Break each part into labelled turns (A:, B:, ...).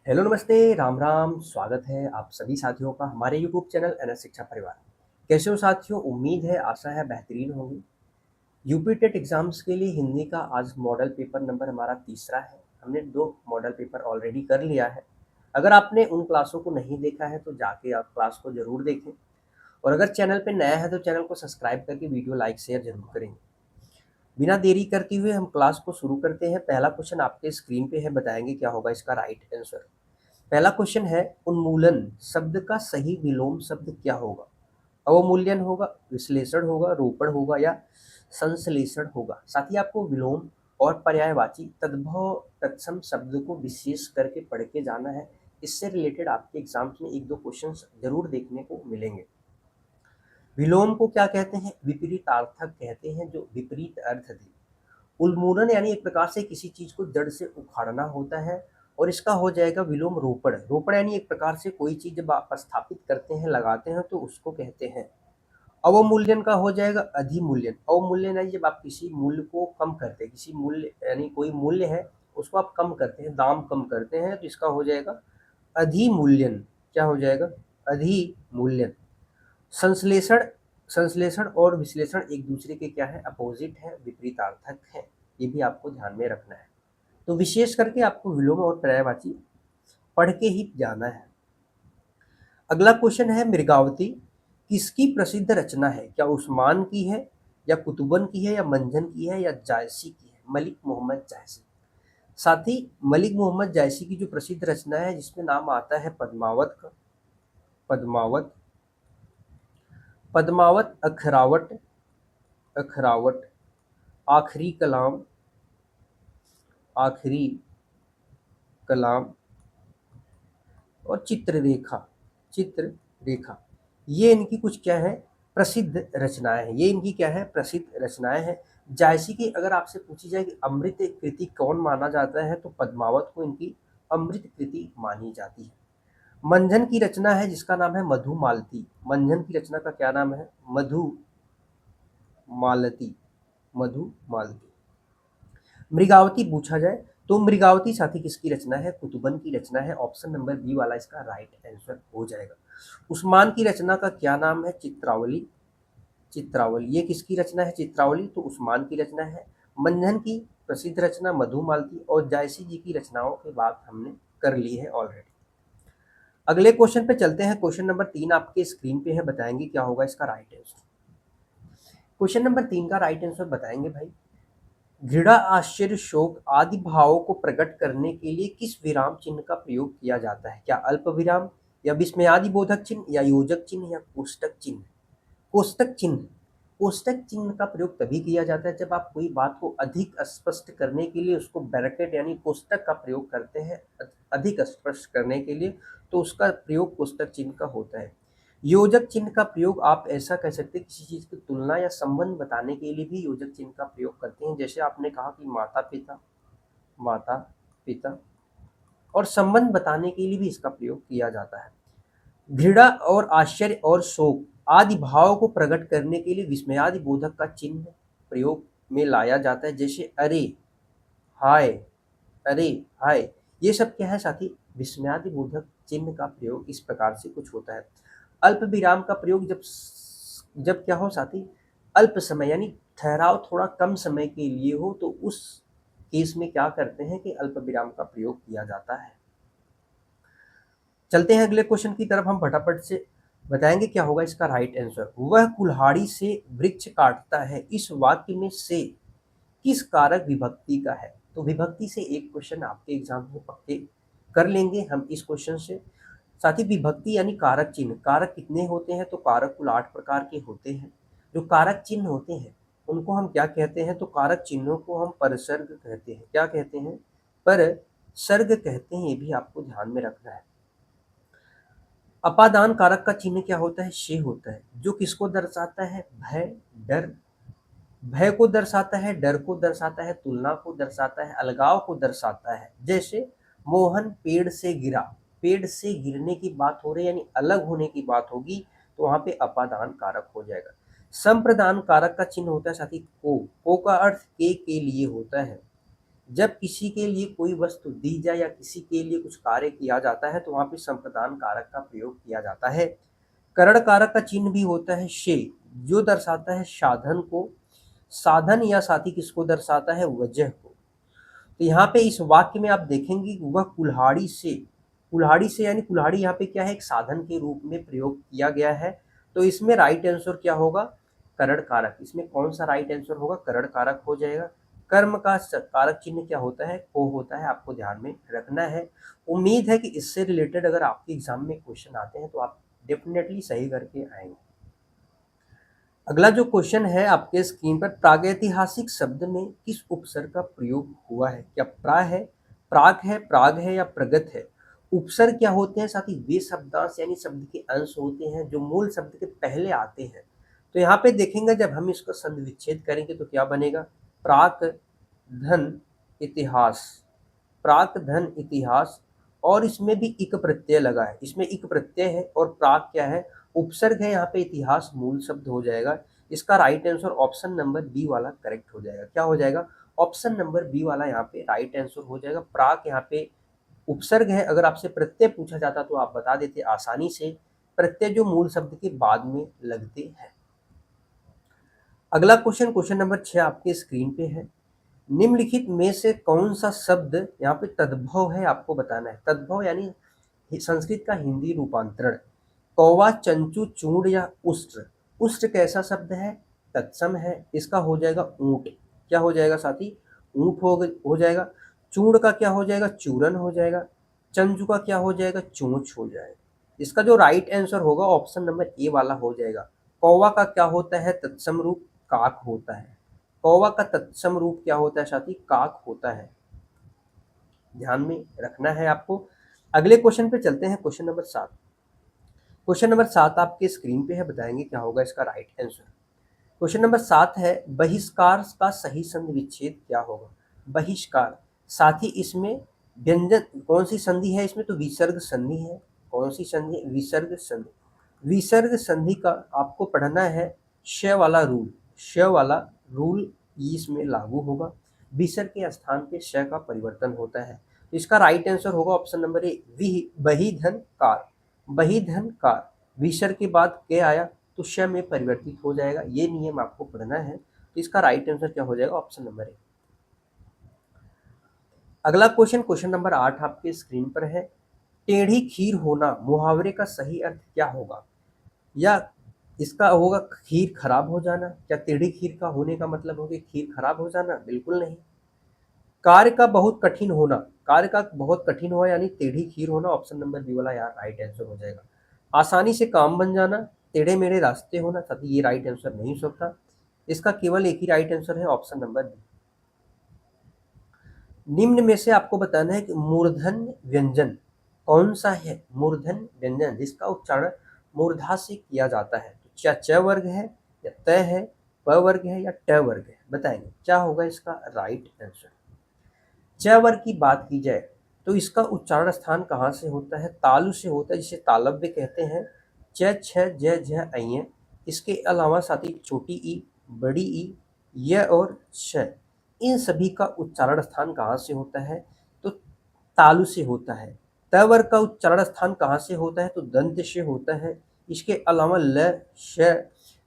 A: Hello नमस्ते राम राम। स्वागत है आप सभी साथियों का हमारे यूट्यूब चैनल एनएस शिक्षा परिवार। कैसे हो साथियों? उम्मीद है आशा है बेहतरीन होंगी। यूपी टेट एग्जाम्स के लिए हिंदी का आज मॉडल पेपर नंबर हमारा तीसरा है। हमने 2 मॉडल पेपर ऑलरेडी कर लिया है। अगर आपने उन क्लासों को नहीं देखा है तो जाके आप क्लास को ज़रूर देखें, और अगर चैनल पे नया है तो चैनल को सब्सक्राइब करके वीडियो लाइक शेयर जरूर करेंगे। बिना देरी करते हुए हम क्लास को शुरू करते हैं। पहला क्वेश्चन आपके स्क्रीन पे है, बताएंगे क्या होगा इसका राइट आंसर। पहला क्वेश्चन है, उन्मूलन शब्द का सही विलोम शब्द क्या होगा? अवमूल्यन होगा, विश्लेषण होगा, रोपण होगा या संश्लेषण होगा? साथ ही आपको विलोम और पर्यायवाची तद्भव तत्सम शब्द को विशेष करके पढ़ के जाना है। इससे रिलेटेड आपके एग्जाम्स में एक दो क्वेश्चंस जरूर देखने को मिलेंगे। विलोम को क्या कहते हैं? विपरीतार्थक कहते हैं, जो विपरीत अर्थ दे। उन्मूलन यानी एक प्रकार से किसी चीज को जड़ से उखाड़ना होता है, और इसका हो जाएगा विलोम रोपण। रोपण यानी एक प्रकार से कोई चीज जब आप स्थापित करते हैं, लगाते हैं, तो उसको कहते हैं। अवमूल्यन का हो जाएगा अधिमूल्यन। अवमूल्यन यानी जब आप किसी मूल्य को कम करते हैं, किसी मूल्य यानी कोई मूल्य है उसको आप कम करते हैं, दाम कम करते हैं, तो इसका हो जाएगा अधिमूल्यन। क्या हो जाएगा? अधिमूल्यन। संश्लेषण संश्लेषण और विश्लेषण एक दूसरे के क्या है? अपोजिट है, विपरीतार्थक है। ये भी आपको ध्यान में रखना है। तो विशेष करके आपको विलोम और पर्यायवाची पढ़ के ही जाना है। अगला क्वेश्चन है, मृगावती किसकी प्रसिद्ध रचना है? क्या उस्मान की है, या कुतुबन की है, या मंजन की है, या जायसी की है? मलिक मोहम्मद जायसी। साथ ही मलिक मोहम्मद जायसी की जो प्रसिद्ध रचना है, जिसमें नाम आता है पद्मावत का। पद्मावत, पद्मावत, अखरावट, अखरावट, आखिरी कलाम, आखिरी कलाम, और चित्ररेखा, चित्ररेखा। ये इनकी कुछ क्या है? प्रसिद्ध रचनाएं हैं। ये इनकी क्या है? प्रसिद्ध रचनाएं हैं। जायसी की अगर आपसे पूछी जाए कि अमृत कृति कौन माना जाता है, तो पद्मावत को इनकी अमृत कृति मानी जाती है। मंजन की रचना है जिसका नाम है मधुमालती। मंजन की रचना का क्या नाम है? मधुमालती, मधुमालती। मृगावती पूछा जाए तो मृगावती साथी किसकी रचना है? कुतुबन की रचना है। ऑप्शन नंबर बी वाला इसका राइट आंसर हो जाएगा। उस्मान की रचना का क्या नाम है? चित्रावली, चित्रावली। ये किसकी रचना है? चित्रावली, तो उस्मान की रचना है। मंजन की प्रसिद्ध रचना मधुमालती, और जायसी जी की रचनाओं की बात हमने कर ली है ऑलरेडी। अगले क्वेश्चन पे चलते हैं। क्वेश्चन नंबर 3 आपके स्क्रीन पे है, बताएंगे क्या होगा इसका राइट आंसर। क्वेश्चन नंबर 3 का राइट आंसर बताएंगे भाई। घृणा, आश्चर्य, शोक आदि भावों को प्रकट करने के लिए किस विराम चिन्ह का प्रयोग किया जाता है? क्या अल्प विराम, या विस्मयादि बोधक चिन्ह, या योजक चिन्ह, या कोष्टक चिन्ह? कोष्टक चिन्ह। कोष्टक चिन्ह का प्रयोग तभी किया जाता है जब आप कोई बात को अधिक स्पष्ट करने के लिए उसको ब्रैकेट यानी कोष्टक का प्रयोग करते हैं, अधिक स्पष्ट करने के लिए, तो उसका प्रयोग कोष्टक चिन्ह का होता है। योजक चिन्ह का प्रयोग आप ऐसा कह सकते हैं, किसी चीज की तुलना या संबंध बताने के लिए भी योजक चिन्ह का प्रयोग करते हैं। जैसे आपने कहा कि माता पिता, माता पिता, और संबंध बताने के लिए भी इसका प्रयोग किया जाता है। घृणा और आश्चर्य और शोक आदि भाव को प्रकट करने के लिए विस्मयादि बोधक का चिन्ह प्रयोग में लाया जाता है। जैसे अरे, हाय, अरे, हाय। ये सब क्या है साथी? विस्मयादि बोधक चिन्ह का प्रयोग इस प्रकार से कुछ होता है। अल्प विराम का प्रयोग जब जब क्या हो साथी? अल्प समय यानी ठहराव थोड़ा कम समय के लिए हो, तो उस केस में क्या करते हैं कि अल्प विराम का प्रयोग किया जाता है। चलते हैं अगले क्वेश्चन की तरफ। हम फटाफट से बताएंगे क्या होगा इसका राइट आंसर। वह कुल्हाड़ी से वृक्ष काटता है, इस वाक्य में से किस कारक विभक्ति का है? तो विभक्ति से एक क्वेश्चन आपके एग्जाम में पक्के कर लेंगे हम इस क्वेश्चन से। साथ ही विभक्ति यानी कारक चिन्ह। कारक कितने होते हैं? तो कारक कुल 8 प्रकार के होते हैं। जो कारक चिन्ह होते हैं उनको हम क्या कहते हैं? तो कारक चिन्हों को हम परसर्ग कहते हैं। क्या कहते हैं? परसर्ग कहते हैं। ये भी आपको ध्यान में रखना है। अपादान कारक का चिन्ह क्या होता है? शे होता है, जो किसको दर्शाता है? भय, डर। भय को दर्शाता है, डर को दर्शाता है, तुलना को दर्शाता है, अलगाव को दर्शाता है। जैसे मोहन पेड़ से गिरा, पेड़ से गिरने की बात हो रही है यानी अलग होने की बात होगी, तो वहां पे अपादान कारक हो जाएगा। संप्रदान कारक का चिन्ह होता है साथी को का अर्थ के लिए होता है। जब किसी के लिए कोई वस्तु दी जाए या किसी के लिए कुछ कार्य किया जाता है तो वहाँ पे संप्रदान कारक का प्रयोग किया जाता है। करण कारक का चिन्ह भी होता है शे, जो दर्शाता है साधन को। साधन या साथी किसको दर्शाता है? वजह को। तो यहाँ पे इस वाक्य में आप देखेंगे कि वह कुल्हाड़ी से यानी कुल्हाड़ी यहाँ पे क्या है? एक साधन के रूप में प्रयोग किया गया है। तो इसमें राइट आंसर क्या होगा? करण कारक। इसमें कौन सा राइट आंसर होगा? करण कारक हो जाएगा। कर्म का कारक चिन्ह क्या होता है? को होता है, आपको ध्यान में रखना है। उम्मीद है कि इससे रिलेटेड अगर आपके एग्जाम में क्वेश्चन आते हैं तो आप डेफिनेटली सही करके आएंगे। अगला जो क्वेश्चन है आपके स्क्रीन पर, प्रागैतिहासिक शब्द में किस उपसर्ग का प्रयोग हुआ है? क्या प्रा है, प्राग है, प्राग है या प्रगत है? उपसर्ग क्या होते हैं साथी? वे शब्दांश यानी शब्द के अंश होते हैं जो मूल शब्द के पहले आते हैं। तो यहाँ पे देखेंगे जब हम इसका संधि विच्छेद करेंगे तो क्या बनेगा? प्राक धन इतिहास, प्राक धन इतिहास। और इसमें भी इक प्रत्यय लगा है, इसमें इक प्रत्यय है और प्राक क्या है? उपसर्ग है। यहाँ पे इतिहास मूल शब्द हो जाएगा। इसका right answer option number B वाला करेक्ट हो जाएगा। क्या हो जाएगा? ऑप्शन नंबर बी वाला यहाँ पे राइट आंसर हो जाएगा। प्राक यहाँ पे उपसर्ग है। अगर आपसे प्रत्यय पूछा जाता तो आप बता देते आसानी से, प्रत्यय जो मूल शब्द के बाद में लगते हैं। अगला क्वेश्चन, क्वेश्चन नंबर 6 आपके स्क्रीन पे है। निम्नलिखित में से कौन सा शब्द यहाँ पे तद्भव है, आपको बताना है। तद्भव यानी संस्कृत का हिंदी रूपांतरण। कौवा, चंचू, चूड़ या उष्ट्र। उष्ट्र कैसा शब्द है? तत्सम है। इसका हो जाएगा ऊंट। क्या हो जाएगा साथी? ऊंट हो जाएगा। चूड़ का क्या हो जाएगा? चूरन हो जाएगा। चंचू का क्या हो जाएगा? चोंच हो जाएगा। इसका जो राइट आंसर होगा ऑप्शन नंबर ए वाला हो जाएगा। कौवा का क्या होता है तत्सम रूप? काक होता है। कौवा का तत्सम रूप क्या होता है साथी? काक होता है। ध्यान में रखना है आपको। अगले क्वेश्चन पे चलते हैं, क्वेश्चन नंबर 7। क्वेश्चन नंबर 7 आपके स्क्रीन पे है, बताएंगे क्या होगा इसका राइट आंसर। क्वेश्चन नंबर 7 है, बहिष्कार का सही संधि विच्छेद क्या होगा? बहिष्कार साथी, इसमें व्यंजन कौन सी संधि है? इसमें तो विसर्ग संधि है। कौन सी संधि? विसर्ग संधि। विसर्ग संधि का आपको पढ़ना है श वाला रूल। श वाला रूल इसमें लागू होगा। विसर्ग के स्थान पे श का परिवर्तन होता है। इसका राइट आंसर होगा ऑप्शन नंबर ए, बहिधन कार। बहिधन कार, विसर्ग के बाद के आया तो श में परिवर्तित हो जाएगा। ये नियम आपको पढ़ना है। तो इसका राइट आंसर क्या हो जाएगा? ऑप्शन नंबर ए। अगला क्वेश्चन, क्वेश्चन नंबर 8 आपके स्क्रीन पर है। टेढ़ी खीर होना मुहावरे का सही अर्थ क्या होगा? या इसका होगा खीर खराब हो जाना। क्या टेढ़ी खीर का होने का मतलब होगा खीर खराब हो जाना? बिल्कुल नहीं। कार्य का बहुत कठिन होना, कार्य का बहुत कठिन हुआ यानी टेढ़ी खीर होना। ऑप्शन नंबर बी वाला यार राइट आंसर हो जाएगा। आसानी से काम बन जाना, टेढ़े मेढ़े रास्ते होना साथी, ये राइट आंसर नहीं हो सकता। इसका केवल एक ही राइट आंसर है, ऑप्शन नंबर बी। निम्न में से आपको बताना है कि मूर्धन्य व्यंजन कौन सा है? मूर्धन्य व्यंजन जिसका उच्चारण मूर्धा से किया जाता है। तो क्या च वर्ग है या त है, प वर्ग है या ट वर्ग है? बताएंगे क्या होगा इसका राइट आंसर। च वर्ग की बात की जाए तो इसका उच्चारण स्थान कहाँ से होता है? तालु से होता है, जिसे तालव्य कहते हैं। च, छ, ज, झ, अ। इसके अलावा साथी छोटी ई, बड़ी ई, य और श, इन सभी का उच्चारण स्थान कहाँ से होता है? तो तालु से होता है। त वर्ग का उच्चारण स्थान कहाँ से होता है? तो दंत से होता है। इसके अलावा ल, श,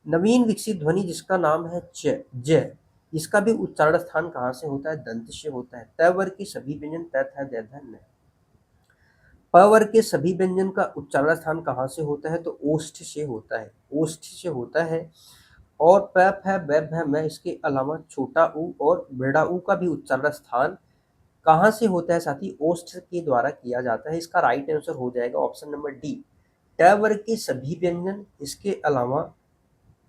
A: नवीन विकसित ध्वनि जिसका नाम है च, ज, इसका भी उच्चारण स्थान कहाँ से होता है? दंत से होता है। त वर्ग के सभी व्यंजन त, थ, द, ध, न। प वर्ग के सभी व्यंजन का उच्चारण स्थान कहाँ से होता है? तो ओष्ठ से होता है। ओष्ठ से होता है। और प, फ, ब, भ, म, इसके अलावा छोटा ऊ और बड़ा ऊ का भी उच्चारण स्थान कहाँ से होता है साथी? ओष्ठ के द्वारा किया जाता है। इसका राइट आंसर हो जाएगा ऑप्शन नंबर डी, ट वर्ग के सभी व्यंजन।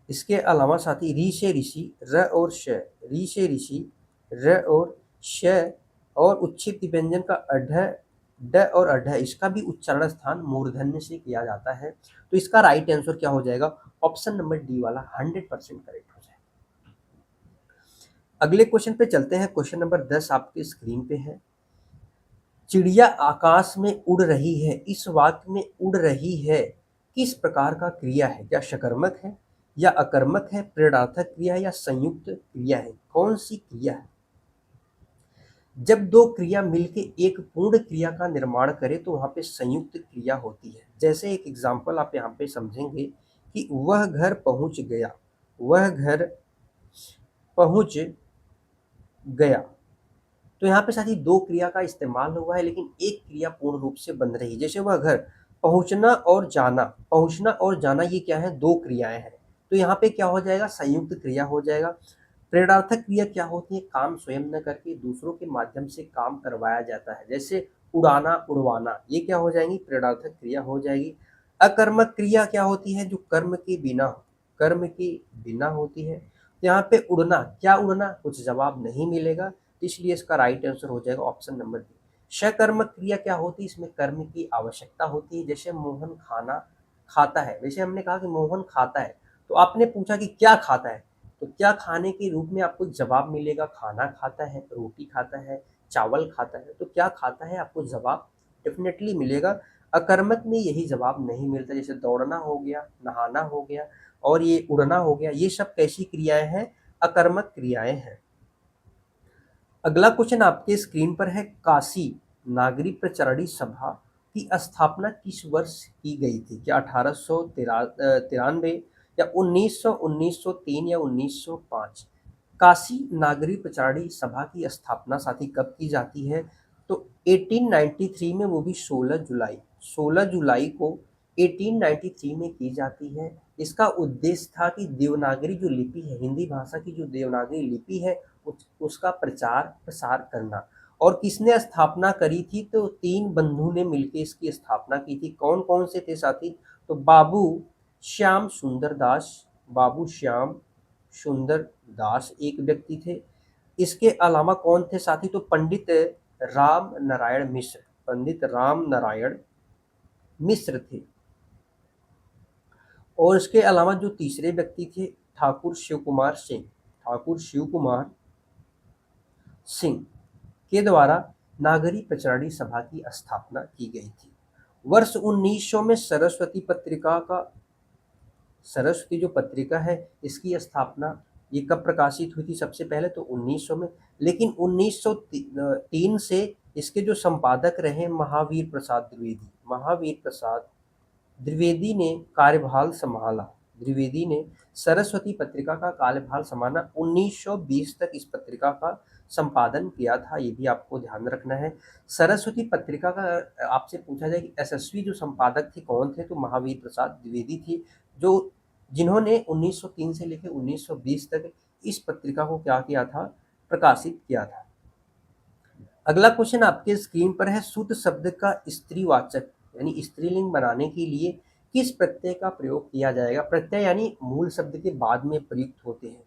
A: इसके अलावा साथी री से ऋषि, र और श, री से ऋषि, र और श, और उच्छित व्यंजन का अढ, ड और अढ, इसका भी उच्चारण स्थान मूर्धन्य से किया जाता है। तो इसका राइट आंसर क्या हो जाएगा? ऑप्शन नंबर डी वाला 100% करेक्ट हो जाएगा। अगले क्वेश्चन पे चलते हैं, क्वेश्चन नंबर 10 आपके स्क्रीन पे है। चिड़िया आकाश में उड़ रही है, इस वाक्य में उड़ रही है किस प्रकार का क्रिया है? क्या शकर्मक है या अकर्मक है, प्रेरणार्थक क्रिया है या संयुक्त क्रिया है? कौन सी क्रिया है? जब दो क्रिया मिलके एक पूर्ण क्रिया का निर्माण करे तो वहां पे संयुक्त क्रिया होती है। जैसे एक एग्जाम्पल आप यहाँ पे समझेंगे कि वह घर पहुंच गया, वह घर पहुंच गया। तो यहाँ पे साथ ही दो क्रिया का इस्तेमाल हुआ है, लेकिन एक क्रिया पूर्ण रूप से बन रही है। जैसे वह घर, पहुंचना और जाना, पहुंचना और जाना ये क्या है, दो क्रियाएं हैं। तो यहाँ पे क्या हो जाएगा, संयुक्त क्रिया हो जाएगा। प्रेरणार्थक क्रिया क्या होती है, काम स्वयं न करके दूसरों के माध्यम से काम करवाया जाता है। जैसे उड़ाना, उड़वाना, ये क्या हो जाएंगी, प्रेरणार्थक क्रिया हो जाएगी। अकर्मक क्रिया क्या होती है, जो कर्म के बिना, कर्म के बिना होती है। यहाँ पे उड़ना, क्या उड़ना, कुछ जवाब नहीं मिलेगा, इसलिए इसका राइट आंसर हो जाएगा ऑप्शन नंबर बी। सकर्मक क्रिया क्या होती है, इसमें कर्म की आवश्यकता होती है। जैसे मोहन खाना खाता है, जैसे हमने कहा कि मोहन खाता है, तो आपने पूछा कि क्या खाता है, तो क्या खाने के रूप में आपको जवाब मिलेगा, खाना खाता है, रोटी खाता है, चावल खाता है। तो क्या खाता है, आपको जवाब डेफिनेटली मिलेगा। अकर्मक में यही जवाब नहीं मिलता। जैसे दौड़ना हो गया, नहाना हो गया और ये उड़ना हो गया, ये सब कैसी क्रियाएं हैं, अकर्मक क्रियाएं हैं। अगला क्वेश्चन आपके स्क्रीन पर है, काशी नागरिक प्रचारणी सभा की स्थापना किस वर्ष की गई थी? क्या 1893 या 1900, 1903 या 1905? काशी नागरिक प्रचारणी सभा की स्थापना साथी कब की जाती है? तो 1893 में, वो भी 16 जुलाई, 16 जुलाई को 1893 में की जाती है। इसका उद्देश्य था कि देवनागरी जो लिपि है, हिंदी भाषा की जो देवनागरी लिपि है, उसका प्रचार प्रसार करना। और किसने स्थापना करी थी? तो तीन बंधु ने मिलकर इसकी स्थापना की थी। कौन कौन से थे साथी? तो बाबू श्याम सुंदर दास, बाबू श्याम सुंदर दास एक व्यक्ति थे। इसके अलावा कौन थे साथी? तो पंडित राम नारायण मिश्र, पंडित राम नारायण मिश्र थे। और इसके अलावा जो तीसरे व्यक्ति थे, ठाकुर शिव कुमार सिंह, ठाकुर शिव कुमार सिंह के द्वारा नागरी प्रचारणी सभा की स्थापना की गई थी। वर्ष 1900 में सरस्वती पत्रिका का, सरस्वती जो पत्रिका है, इसकी स्थापना ये कब प्रकाशित हुई थी? सबसे पहले तो 1900 में, लेकिन 1903 से इसके जो संपादक रहे महावीर प्रसाद द्विवेदी, महावीर प्रसाद द्विवेदी ने कार्यभार संभाला। द्विवेदी ने सरस्वती पत्रिका का कार्यभार संभाला। 1920 तक इस पत्रिका का संपादन किया था, ये भी आपको ध्यान रखना है। सरस्वती पत्रिका का आपसे पूछा जाए कि यशस्वी जो संपादक थे कौन थे, तो महावीर प्रसाद द्विवेदी थी, जो जिन्होंने 1903 से लेकर 1920 तक इस पत्रिका को क्या किया था, प्रकाशित किया था। अगला क्वेश्चन आपके स्क्रीन पर है, शुद्ध शब्द का स्त्रीवाचक यानी स्त्रीलिंग बनाने के लिए किस प्रत्यय का प्रयोग किया जाएगा? प्रत्यय यानी मूल शब्द के बाद में प्रयुक्त होते हैं।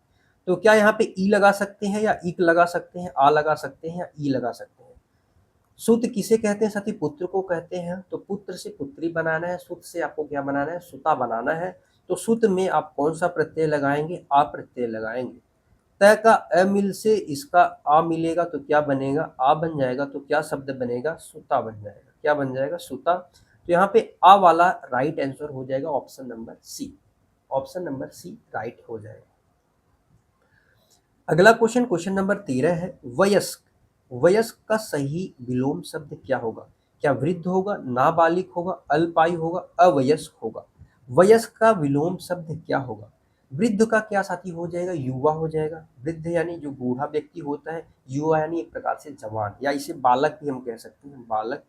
A: तो क्या यहाँ पे ई लगा सकते हैं, या इक लगा सकते हैं, आ लगा सकते हैं, या ई लगा सकते हैं? सुत किसे कहते हैं साथी? पुत्र को कहते हैं। तो पुत्र से पुत्री बनाना है, सुत से आपको क्या बनाना है, सुता बनाना है। तो सुत में आप कौन सा प्रत्यय लगाएंगे? आ प्रत्यय लगाएंगे। तय का अ मिल से इसका आ मिलेगा तो क्या बनेगा? आ बन जाएगा। तो क्या शब्द बनेगा? सुता बन जाएगा। क्या बन जाएगा? सुता। तो यहाँ पे आ वाला राइट आंसर हो जाएगा option number C, option number C right हो जाएगा। अगला क्वेश्चन, क्वेश्चन नंबर 13 है, वयस्क, वयस्क का सही विलोम शब्द क्या होगा? क्या वृद्ध होगा, नाबालिग होगा, अल्पायु होगा, अवयस्क होगा? वयस्क का विलोम शब्द क्या होगा? वृद्ध का क्या साथी हो जाएगा? युवा हो जाएगा। वृद्ध यानी जो बूढ़ा व्यक्ति होता है, युवा यानी एक प्रकार से जवान, या इसे बालक भी हम कह सकते हैं, बालक।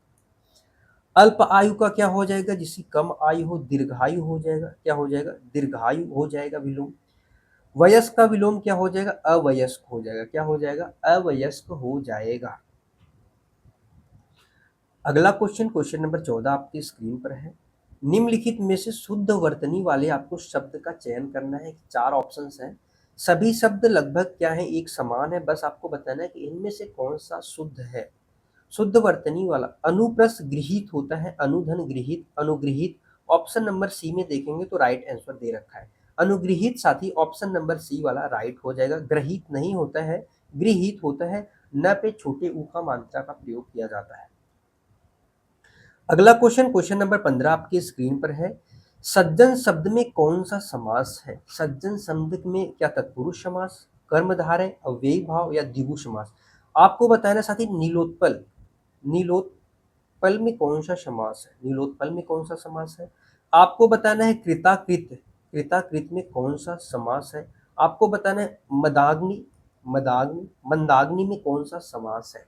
A: अल्प आयु का क्या हो जाएगा? जिसकी कम आयु हो, दीर्घायु हो जाएगा। क्या हो जाएगा? दीर्घायु हो जाएगा विलोम। वयस्क का विलोम क्या हो जाएगा? अवयस्क हो जाएगा। क्या हो जाएगा? अवयस्क हो जाएगा। अगला क्वेश्चन, क्वेश्चन नंबर 14 आपकी स्क्रीन पर है, निम्नलिखित में से शुद्ध वर्तनी वाले आपको शब्द का चयन करना है। 4 ऑप्शंस हैं। सभी शब्द लगभग क्या है, एक समान है, बस आपको बताना है कि इनमें से कौन सा शुद्ध है। शुद्ध वर्तनी वाला अनुप्रस्थ गृहीत होता है, अनुधन गृहीत, अनुगृहीत। ऑप्शन नंबर सी में देखेंगे तो राइट आंसर दे रखा है अनुगृहीत साथी, ऑप्शन नंबर सी वाला राइट हो जाएगा। ग्रहित नहीं होता है, गृहीत होता है। न पे छोटे ऊ का मात्रा का प्रयोग किया जाता है। अगला क्वेश्चन, क्वेश्चन नंबर 15 आपकी स्क्रीन पर है, सज्जन शब्द में कौन सा समास है? सज्जन शब्द में क्या तत्पुरुष समास, कर्मधारय, अव्ययी भाव या द्विगु समास? आपको बताना साथी नीलोत्पल, नीलोत्पल में कौन सा समास है, नीलोत्पल में कौन सा समास है। आपको बताना है कृताकृत, कृताकृत में कौन सा समास है। आपको बताना है मदाग्नि, मदाग्नि मंदाग्नि में कौन सा समास है।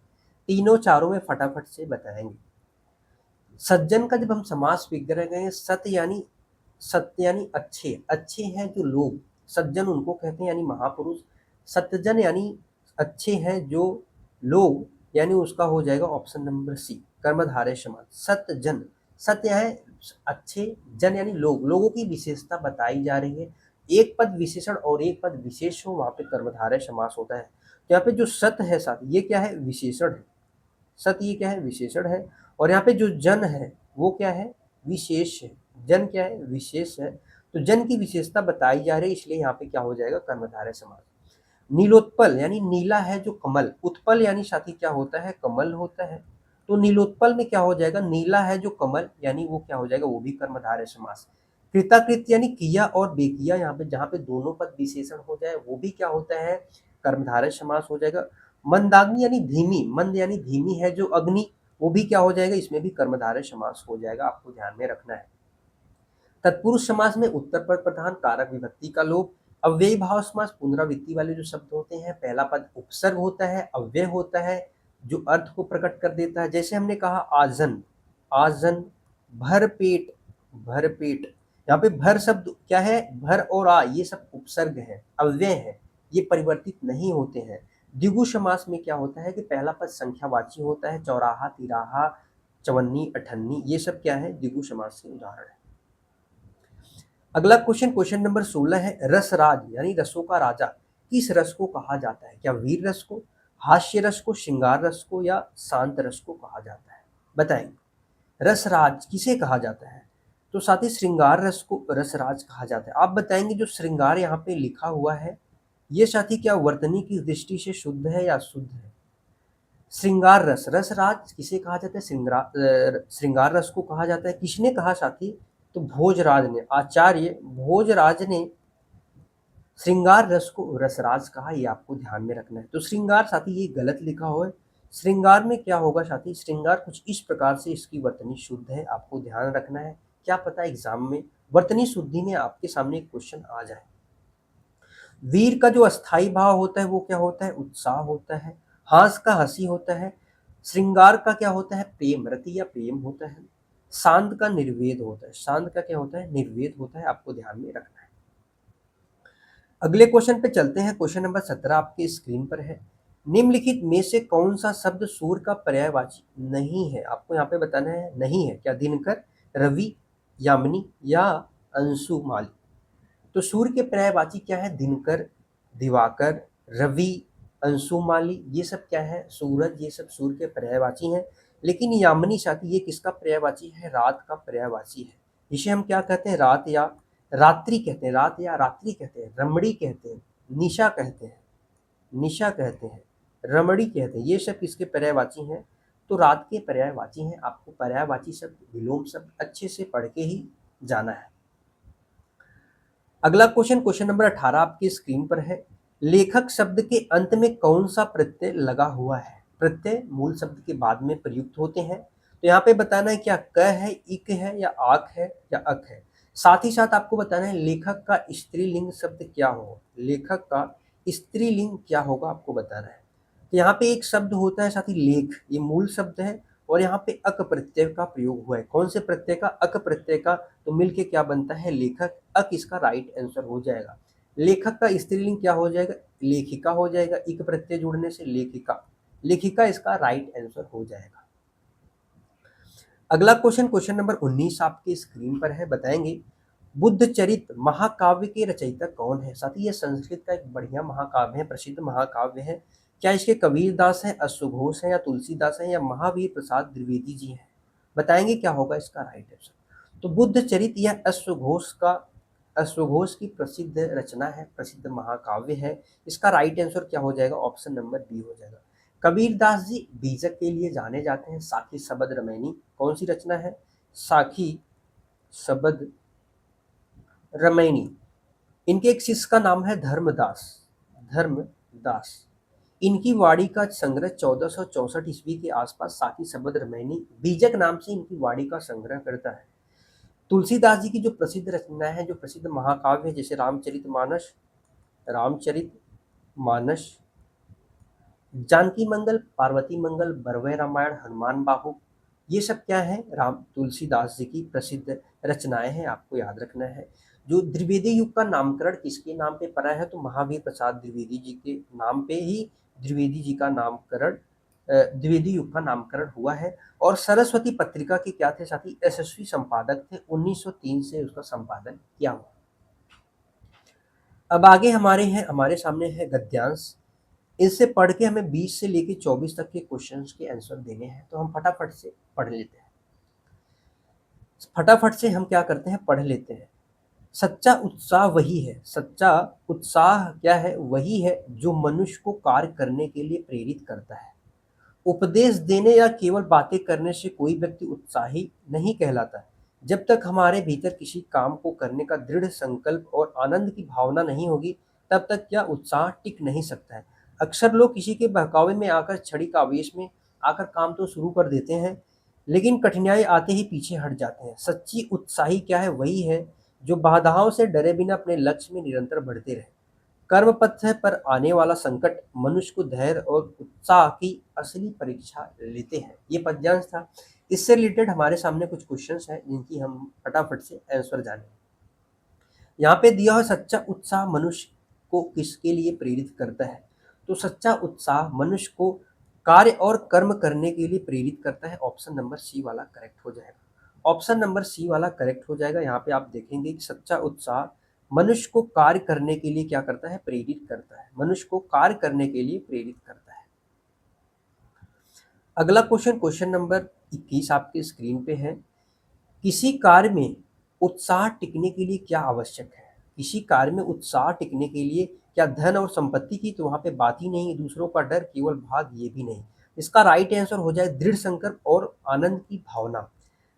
A: तीनों चारों में फटाफट से बताएंगे। सज्जन का जब हम समास विग्रह करें, सत्य यानी अच्छे, अच्छे हैं जो लोग, सज्जन उनको कहते हैं यानी महापुरुष। सत्यजन यानी अच्छे हैं जो लोग, यानी उसका हो जाएगा ऑप्शन नंबर सी कर्मधारय समास। सत्यजन, सत्य है अच्छे, जन यानी लोग, लोगों की विशेषता बताई जा रही है। एक पद विशेषण और एक पद विशेष हो वहां पे कर्मधारय समास होता है। तो यहाँ पे जो सत्य है साथ ये क्या है, विशेषण है। सत ये क्या है, विशेषण है। और यहाँ पे जो जन है वो क्या है, विशेष है। जन क्या है, विशेष है। तो जन की विशेषता बताई जा रही है, इसलिए यहाँ पे क्या हो जाएगा, कर्मधारय समास। नीलोत्पल यानी नीला है जो कमल, उत्पल यानी साथी क्या होता है, कमल होता है। तो नीलोत्पल में क्या हो जाएगा, नीला है जो कमल, यानी वो क्या हो जाएगा, वो भी कर्मधारय समास। कृताकृत यानी किया और बेकिया, यहाँ पे जहाँ पे दोनों पद विशेषण हो जाए वो भी क्या होता है, कर्मधारय समास हो जाएगा। मंदाग्नि यानी धीमी, मंद यानी धीमी है जो अग्नि, वो भी क्या हो जाएगा, इसमें भी कर्मधारय समास हो जाएगा, आपको ध्यान में रखना है। तत्पुरुष समास में उत्तर पद प्रधान, कारक विभक्ति का लोप। अव्ययी भाव समास पुनरावृत्ति वाले जो शब्द होते हैं, पहला पद उपसर्ग होता है, अव्यय होता है जो अर्थ को प्रकट कर देता है। जैसे हमने कहा आजन, आजन, भर पेट, भर पेट। यहाँ पे भर शब्द क्या है, भर और आ ये सब उपसर्ग है, अव्यय है, ये परिवर्तित नहीं होते हैं। द्विगु समास में क्या होता है कि पहला पद संख्यावाची होता है, चौराहा, तिराहा, चवन्नी, अठन्नी, ये सब क्या है, द्विगु समास के उदाहरण है। अगला क्वेश्चन, क्वेश्चन नंबर 16 है, रसराज यानी रसों का राजा किस रस को कहा जाता है। क्या वीर रस को, हास्य रस को, श्रृंगार रस को, या शांत रस को कहा जाता है, बताएंगे। रसराज किसे कहा जाता है, तो साथ ही श्रृंगार रस को रसराज कहा जाता है। आप बताएंगे जो श्रृंगार यहाँ पे लिखा हुआ है ये साथी क्या वर्तनी की दृष्टि से शुद्ध है या अशुद्ध है। श्रृंगार रस, रसराज किसे कहा जाता है, श्रृंगार रस को कहा जाता है। किसने कहा साथी, तो भोजराज ने, आचार्य भोजराज ने श्रृंगार रस को रसराज कहा, ये आपको ध्यान में रखना है। तो श्रृंगार साथी ये गलत लिखा हुआ है। श्रृंगार में क्या होगा साथी, श्रृंगार कुछ इस प्रकार से इसकी वर्तनी शुद्ध है, आपको ध्यान रखना है। क्या पता एग्जाम में वर्तनी शुद्धि में आपके सामने एक क्वेश्चन आ जाए। वीर का जो अस्थाई भाव होता है वो क्या होता है, उत्साह होता है। हास का हंसी होता है। श्रृंगार का क्या होता है, प्रेम, रति या प्रेम होता है। शांत का निर्वेद होता है, शांत का क्या होता है, निर्वेद होता है, आपको ध्यान में रखना है। अगले क्वेश्चन पे चलते हैं, क्वेश्चन नंबर 17 आपकी स्क्रीन पर है। निम्नलिखित में से कौन सा शब्द सूर्य का पर्यायवाची नहीं है, आपको यहाँ पे बताना है नहीं है। क्या दिनकर, रवि, यामिनी, या अंशुमाली। तो सूर्य के पर्यायवाची क्या है, दिनकर, दिवाकर, रवि, अंशुमाली, ये सब क्या है, सूरज, ये सब सूर्य के पर्यायवाची हैं। लेकिन यामिनी साथी ये किसका पर्यायवाची है, रात का पर्यायवाची है। इसे हम क्या कहते हैं, रात या रात्रि कहते हैं, रात या रात्रि कहते हैं, रमणी कहते हैं, निशा कहते हैं, निशा कहते हैं, रमणी कहते हैं, ये सब किसके पर्यायवाची हैं, तो रात के पर्यायवाची हैं। आपको पर्यायवाची शब्द, विलोम शब्द अच्छे से पढ़ के ही जाना है। अगला क्वेश्चन, क्वेश्चन नंबर 18 आपकी स्क्रीन पर है। लेखक शब्द के अंत में कौन सा प्रत्यय लगा हुआ है। प्रत्यय मूल शब्द के बाद में प्रयुक्त होते हैं। तो यहाँ पे बताना है क्या क है, इक है, या आक है, या अक है। साथ ही साथ आपको बताना है लेखक का स्त्रीलिंग शब्द क्या होगा, लेखक का स्त्रीलिंग क्या होगा आपको बताना है। तो यहाँ पे एक शब्द होता है साथी लेख, ये मूल शब्द है, और यहाँ पे अक प्रत्यय का प्रयोग हुआ है। कौन से प्रत्यय का, अक प्रत्यय का। तो मिलके क्या बनता है, लेखक। अक इसका राइट आंसर हो जाएगा। लेखक का स्त्रीलिंग क्या हो जाएगा, लेखिका हो जाएगा, इक प्रत्यय जुड़ने से लेखिका, लेखिका इसका राइट आंसर हो जाएगा। अगला क्वेश्चन, क्वेश्चन नंबर 19 आपके स्क्रीन पर है, बताएंगे बुद्ध चरित महाकाव्य के रचयिता कौन है। साथी ये संस्कृत का एक बढ़िया महाकाव्य है, प्रसिद्ध महाकाव्य है। क्या इसके कबीर दास है, अश्वघोष है, या तुलसीदास है, या महावीर प्रसाद द्विवेदी जी है। बताएंगे क्या होगा इसका राइट आंसर। तो बुद्ध चरित यह अश्वघोष की प्रसिद्ध रचना है, प्रसिद्ध महाकाव्य है। इसका राइट आंसर क्या हो जाएगा, ऑप्शन नंबर बी हो जाएगा। कबीर दास जी बीजक के लिए जाने जाते हैं। साखी शबद रमैनी कौन सी रचना है, साखी शबद रमैनी। इनके एक शिष्य का नाम है धर्मदास, धर्मदास। इनकी वाणी का संग्रह 1464 ईस्वी के आसपास साकी सबदरमैनी बीजक नाम से इनकी वाणी का संग्रह करता है। तुलसीदास जी की जो प्रसिद्ध रचनाएं हैं, जो प्रसिद्ध महाकाव्य है, जैसे रामचरितमानस, जानकी मंगल, पार्वती मंगल, बरवय रामायण, हनुमान बाहु, ये सब क्या है, राम तुलसीदास जी की प्रसिद्ध रचनाएं हैं, आपको याद रखना है। जो द्विवेदी युग का नामकरण किसके नाम पे पड़ा है, तो महावीर प्रसाद द्विवेदी जी के नाम पे ही द्विवेदी जी का नामकरण, द्विवेदी युग का नामकरण हुआ है। और सरस्वती पत्रिका के क्या थे साथी, यशस्वी संपादक थे, 1903 से उसका संपादन किया हुआ। अब आगे हमारे सामने है गद्यांश। इससे पढ़ के हमें 20 से लेके 24 तक के क्वेश्चंस के आंसर देने हैं, तो हम फटाफट से पढ़ लेते हैं। फटाफट से हम क्या करते हैं, पढ़ लेते हैं। सच्चा उत्साह वही है, सच्चा उत्साह क्या है, वही है जो मनुष्य को कार्य करने के लिए प्रेरित करता है। उपदेश देने या केवल बातें करने से कोई व्यक्ति उत्साही नहीं कहलाता। जब तक हमारे भीतर किसी काम को करने का दृढ़ संकल्प और आनंद की भावना नहीं होगी, तब तक क्या उत्साह टिक नहीं सकता है। अक्सर लोग किसी के बहकावे में आकर, छड़ी का आवेश में आकर काम तो शुरू कर देते हैं, लेकिन कठिनाई आते ही पीछे हट जाते हैं। सच्ची उत्साही क्या है, वही है जो बाधाओं से डरे बिना अपने लक्ष्य में निरंतर बढ़ते रहे। कर्म पथ पर आने वाला संकट मनुष्य को धैर्य और उत्साह की असली परीक्षा लेते हैं। ये पद्यांश था। इससे रिलेटेड हमारे सामने कुछ क्वेश्चंस हैं, जिनकी हम फटाफट से आंसर जानें। यहाँ पे दिया है, सच्चा उत्साह मनुष्य को किसके लिए प्रेरित करता है, तो सच्चा उत्साह मनुष्य को कार्य और कर्म करने के लिए प्रेरित करता है। ऑप्शन नंबर सी वाला करेक्ट हो जाएगा। ऑप्शन नंबर सी वाला करेक्ट हो जाएगा। यहाँ पे आप देखेंगे कि सच्चा उत्साह मनुष्य को कार्य करने के लिए क्या करता है, प्रेरित करता है। मनुष्य को कार्य करने के लिए प्रेरित करता है। अगला क्वेश्चन नंबर 21 आपके स्क्रीन पे है। किसी कार्य में उत्साह टिकने के लिए क्या आवश्यक है? किसी कार्य में उत्साह टिकने के लिए क्या धन और संपत्ति की तो वहां पे बात ही नहीं, दूसरों का डर, केवल भाग, ये भी नहीं। इसका राइट आंसर हो जाए दृढ़ संकल्प और आनंद की भावना।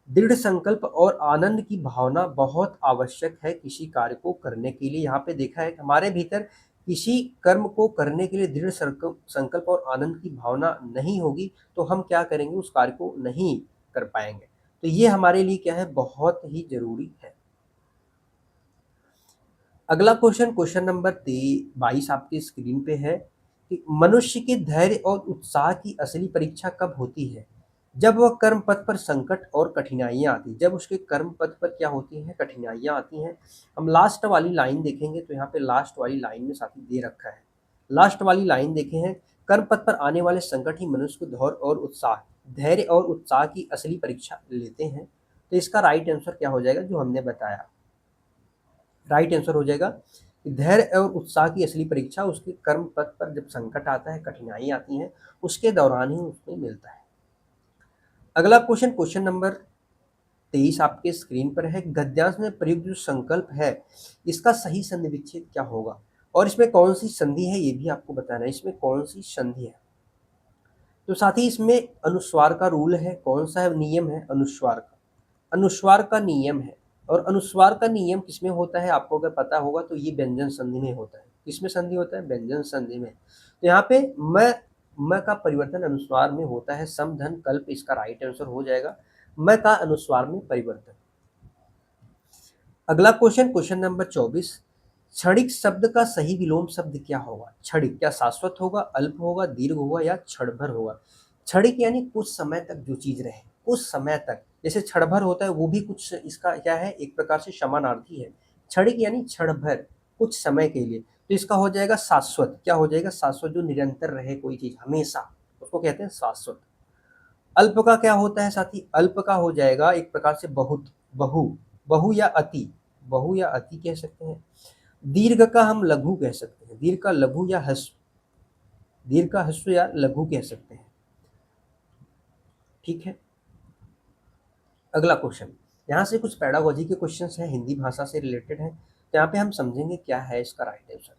A: दृढ़ संकल्प और आनंद की भावना बहुत आवश्यक है किसी कार्य को करने के लिए। यहाँ पे देखा है कि हमारे भीतर किसी कर्म को करने के लिए दृढ़ संकल्प और आनंद की भावना नहीं होगी, तो हम क्या करेंगे, उस कार्य को नहीं कर पाएंगे। तो ये हमारे लिए क्या है, बहुत ही जरूरी है। अगला क्वेश्चन नंबर 22 आपकी स्क्रीन पे है कि मनुष्य के धैर्य और उत्साह की असली परीक्षा कब होती है? जब वह कर्म पथ पर संकट और कठिनाइयां आती, जब उसके कर्म पथ पर क्या होती हैं, कठिनाइयां आती हैं। हम लास्ट वाली लाइन देखेंगे, तो यहाँ पे लास्ट वाली लाइन में साथी दे रखा है, लास्ट वाली लाइन देखे हैं, कर्म पथ पर आने वाले संकट ही मनुष्य को धैर्य और उत्साह की असली परीक्षा लेते हैं। तो इसका राइट आंसर क्या हो जाएगा, जो हमने बताया, राइट आंसर हो जाएगा धैर्य और उत्साह की असली परीक्षा उसके कर्म पथ पर जब संकट आता है, कठिनाई आती है, उसके दौरान ही उसमें मिलता है। अगला क्वेश्चन नंबर 23 आपके स्क्रीन पर है। गद्यांश में प्रयुक्त जो संकल्प है, इसका सही संधि विच्छेद क्या होगा, और इसमें कौन सी संधि है, ये भी आपको बताना है। इसमें कौन सी संधि है, तो साथ ही इसमें अनुस्वार का रूल है, कौन सा है, नियम है अनुस्वार का नियम है। और अनुस्वार का नियम किसमें होता है, आपको अगर पता होगा तो ये व्यंजन संधि में होता है। किसमें संधि होता है, व्यंजन संधि में। तो यहाँ पे म का परिवर्तन अनुस्वार में होता है, सम धन कल्प, इसका राइट आंसर हो जाएगा म का अनुस्वार में परिवर्तन। अगला क्वेश्चन नंबर 24, क्षणिक शब्द का सही विलोम शब्द क्या होगा? क्षणिक क्या शाश्वत होगा, अल्प होगा, दीर्घ होगा या क्षण भर होगा? क्षणिक यानी कुछ समय तक जो चीज रहे, कुछ समय तक, जैसे क्षण भर होता है, वो भी कुछ, इसका क्या है, एक प्रकार से समानार्थी है। क्षणिक यानी क्षण भर, कुछ समय के लिए। तो इसका हो जाएगा शाश्वत। क्या हो जाएगा, शाश्वत, जो निरंतर रहे कोई चीज हमेशा, उसको कहते हैं शाश्वत। अल्प का क्या होता है साथी, अल्प का हो जाएगा एक प्रकार से बहुत, बहु, बहु या अति कह सकते हैं। दीर्घ का हम लघु कह सकते हैं, दीर्घ का लघु या ह्रस्व, दीर्घ का ह्रस्व या लघु कह सकते हैं। ठीक है। अगला क्वेश्चन, यहाँ से कुछ पेडागोजी के क्वेश्चंस हैं, हिंदी भाषा से रिलेटेड है, तो यहाँ पे हम समझेंगे क्या है इसका राइट आंसर।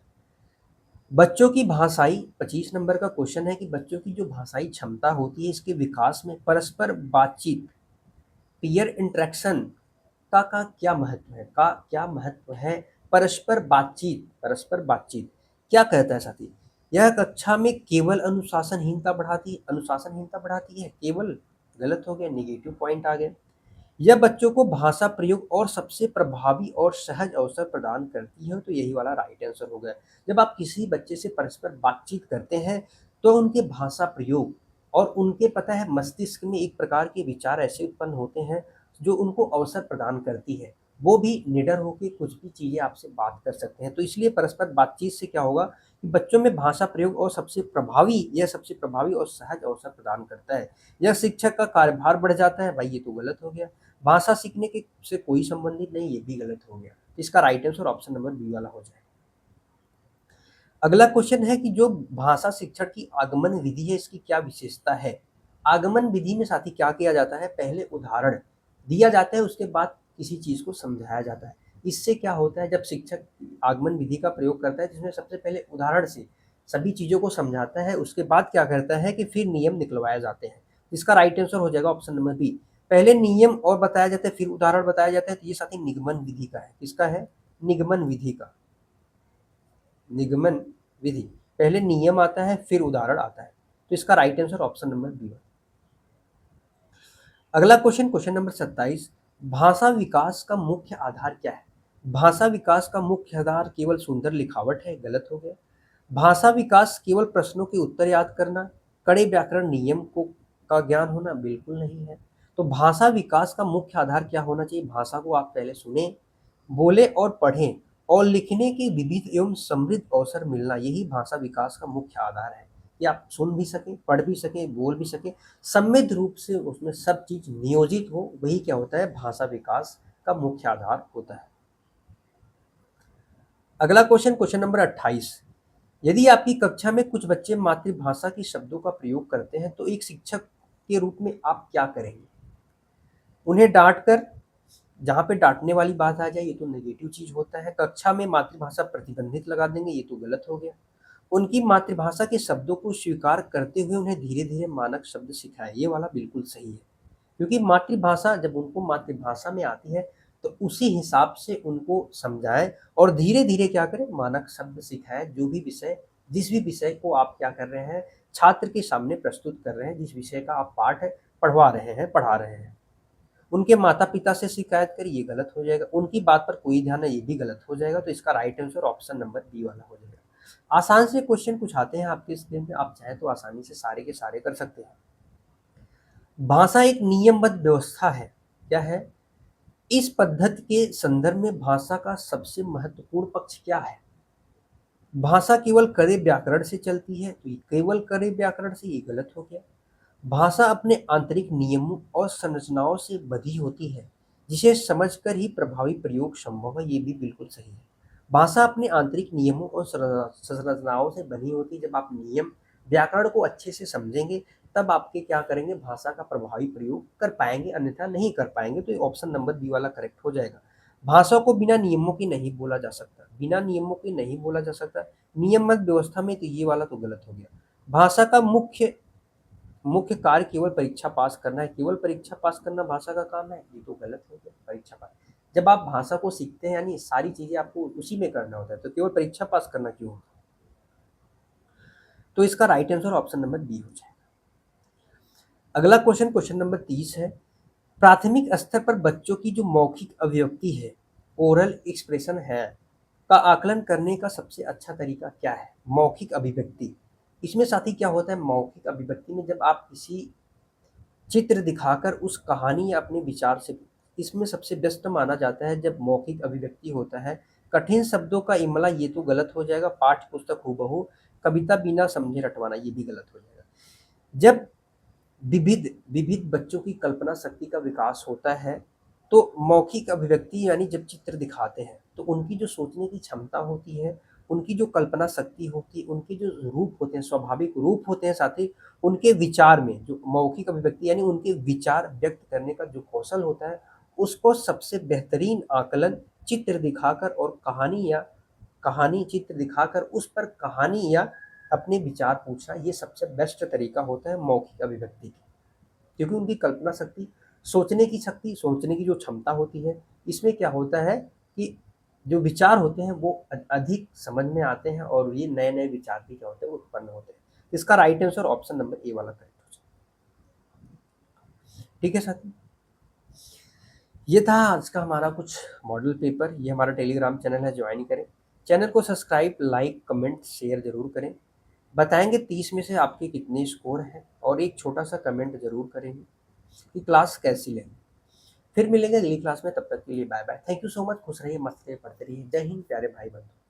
A: बच्चों की भाषाई, 25 नंबर का क्वेश्चन है कि बच्चों की जो भाषाई क्षमता होती है, इसके विकास में परस्पर बातचीत, पीयर इंटरेक्शन का क्या महत्व है, परस्पर बातचीत क्या कहता है साथी? यह कक्षा में केवल अनुशासनहीनता बढ़ाती है, केवल, गलत हो गया, नेगेटिव पॉइंट आ गया। यह बच्चों को भाषा प्रयोग और सबसे प्रभावी और सहज अवसर प्रदान करती है, तो यही वाला राइट आंसर हो गया। जब आप किसी बच्चे से परस्पर बातचीत करते हैं तो उनके भाषा प्रयोग और उनके पता है मस्तिष्क में एक प्रकार के विचार ऐसे उत्पन्न होते हैं जो उनको अवसर प्रदान करती है, वो भी निडर होकर कुछ भी चीजें आपसे बात कर सकते हैं। तो इसलिए परस्पर बातचीत से क्या होगा कि बच्चों में भाषा प्रयोग और सबसे प्रभावी और सहज अवसर प्रदान करता है। यह शिक्षक का कार्यभार बढ़ जाता है, भाई ये तो गलत हो गया। भाषा सीखने के से कोई संबंधित नहीं, ये भी गलत हो गया। इसका right answer option number B वाला हो जाएगा। अगला क्वेश्चन है कि जो भाषा शिक्षण की आगमन विधि है इसकी क्या विशेषता है। आगमन विधि में साथी क्या किया जाता है, पहले उदाहरण दिया जाता है, उसके बाद किसी चीज को समझाया जाता है। इससे क्या होता है, जब शिक्षक आगमन विधि का प्रयोग करता है जिसमें सबसे पहले उदाहरण से सभी चीजों को समझाता है, उसके बाद क्या करता है कि फिर नियम निकलवाए जाते हैं। इसका राइट आंसर हो जाएगा ऑप्शन नंबर बी। पहले नियम और बताया जाता है फिर उदाहरण बताया जाता है, तो ये साथी निगमन विधि का है। किसका है, निगमन विधि का। निगमन विधि, पहले नियम आता है फिर उदाहरण आता है, तो इसका right answer option number B. अगला क्वेश्चन, क्वेश्चन नंबर 27, भाषा विकास का मुख्य आधार क्या है। भाषा विकास का मुख्य आधार केवल सुंदर लिखावट है, गलत हो गया। भाषा विकास केवल प्रश्नों के उत्तर याद करना, कड़े व्याकरण नियम को का ज्ञान होना, बिल्कुल नहीं है। तो भाषा विकास का मुख्य आधार क्या होना चाहिए, भाषा को आप पहले सुने, बोले और पढ़ें और लिखने के विविध एवं समृद्ध अवसर मिलना, यही भाषा विकास का मुख्य आधार है कि आप सुन भी सकें, पढ़ भी सकें, बोल भी सकें, समृद्ध रूप से उसमें सब चीज नियोजित हो, वही क्या होता है, भाषा विकास का मुख्य आधार होता है। अगला क्वेश्चन, क्वेश्चन नंबर 28, यदि आपकी कक्षा में कुछ बच्चे मातृभाषा के शब्दों का प्रयोग करते हैं तो एक शिक्षक के रूप में आप क्या करेंगे। उन्हें डांट कर, जहाँ पे डांटने वाली बात आ जाए ये तो नेगेटिव चीज होता है। कक्षा में मातृभाषा प्रतिबंधित लगा देंगे, ये तो गलत हो गया। उनकी मातृभाषा के शब्दों को स्वीकार करते हुए उन्हें धीरे धीरे मानक शब्द सिखाए, ये वाला बिल्कुल सही है। क्योंकि मातृभाषा जब उनको मातृभाषा में आती है तो उसी हिसाब से उनको समझाएं और धीरे धीरे क्या करें, मानक शब्द सिखाएं। जो भी विषय, जिस भी विषय को आप क्या कर रहे हैं, छात्र के सामने प्रस्तुत कर रहे हैं, जिस विषय का आप पाठ है पढ़वा रहे हैं, पढ़ा रहे हैं, उनके माता पिता से शिकायत करिए, ये गलत हो जाएगा। उनकी बात पर कोई ध्यान नहीं, ये भी गलत हो जाएगा। तो इसका right answer option number B वाला हो जाएगा। आसान से क्वेश्चन कुछ आते हैं आपके स्क्रीन पे, आप चाहे तो आसानी से सारे के सारे कर सकते हैं। भाषा एक नियमबद्ध व्यवस्था है, क्या है, इस पद्धति के संदर्भ में भाषा का सबसे महत्वपूर्ण पक्ष क्या है। भाषा केवल कड़े व्याकरण से चलती है, तो ये केवल कड़े व्याकरण से, ये गलत हो गया। भाषा अपने आंतरिक नियमों और संरचनाओं से बधी होती है, जिसे समझकर ही प्रभावी प्रयोग संभव है, ये भी बिल्कुल सही है। भाषा अपने आंतरिक नियमों और संरचनाओं से बनी होती है। जब आप नियम व्याकरण को अच्छे से समझेंगे तब आपके क्या करेंगे, भाषा का प्रभावी प्रयोग कर पाएंगे, अन्यथा नहीं कर पाएंगे। तो ऑप्शन नंबर बी वाला करेक्ट हो जाएगा। भाषा को बिना नियमों की नहीं बोला जा सकता, बिना नियमों के नहीं बोला जा सकता, नियमबद्ध व्यवस्था में, तो ये वाला तो गलत हो गया। भाषा का मुख्य मुख्य कार्य केवल परीक्षा पास करना है, केवल परीक्षा पास करना भाषा का काम है, ये तो गलत हो गया। परीक्षा पास, जब आप भाषा को सीखते हैं यानी सारी चीजें आपको उसी में करना होता है, तो केवल परीक्षा पास करना क्यों होता है। तो इसका right answer option number B हो जाएगा। अगला क्वेश्चन, क्वेश्चन नंबर 30 है, प्राथमिक स्तर पर बच्चों की जो मौखिक अभिव्यक्ति है, ओरल एक्सप्रेशन है, का आकलन करने का सबसे अच्छा तरीका क्या है। मौखिक अभिव्यक्ति, इसमें साथी क्या होता है, मौखिक अभिव्यक्ति में जब आप किसी चित्र दिखाकर उस कहानी या अपने विचार से, इसमें सबसे बेस्ट माना जाता है जब मौखिक अभिव्यक्ति होता है। कठिन शब्दों का इमला, ये तो गलत हो जाएगा। पाठ्य पुस्तक हूबहू, कविता बिना समझे रटवाना, ये भी गलत हो जाएगा। जब विविध विविध बच्चों की कल्पना शक्ति का विकास होता है तो मौखिक अभिव्यक्ति यानी जब चित्र दिखाते हैं तो उनकी जो सोचने की क्षमता होती है, उनकी जो कल्पना शक्ति होती है, उनके जो रूप होते हैं, स्वाभाविक रूप होते हैं, साथ ही उनके विचार में जो मौखिक अभिव्यक्ति यानी उनके विचार व्यक्त करने का जो कौशल होता है, उसको सबसे बेहतरीन आकलन चित्र दिखाकर और कहानी चित्र दिखाकर उस पर कहानी या अपने विचार पूछना, ये सबसे बेस्ट तरीका होता है मौखिक अभिव्यक्ति की। क्योंकि उनकी कल्पना शक्ति, सोचने की जो क्षमता होती है, इसमें क्या होता है कि जो विचार होते हैं वो अधिक समझ में आते हैं और ये नए-नए विचार भी क्या होते हैं उत्पन्न होते हैं। इसका राइट आंसर ऑप्शन नंबर ए वाला करेक्ट हो जाएगा। ठीक है साथियों? ये था आज का हमारा कुछ मॉडल पेपर। ये हमारा टेलीग्राम चैनल है, ज्वाइन करें। चैनल को सब्सक्राइब, लाइक, कमेंट, शेयर ज़रूर करें। बताएँगे 30 में से आपके कितने स्कोर हैं और एक छोटा-सा कमेंट ज़रूर करेंगे कि क्लास कैसी लगी। फिर मिलेंगे अगली क्लास में, तब तक के लिए bye-bye. Thank you so much. खुश रहिए, मस्त रहिए, पढ़ते रहिए। जय हिंद प्यारे भाई-बंधु।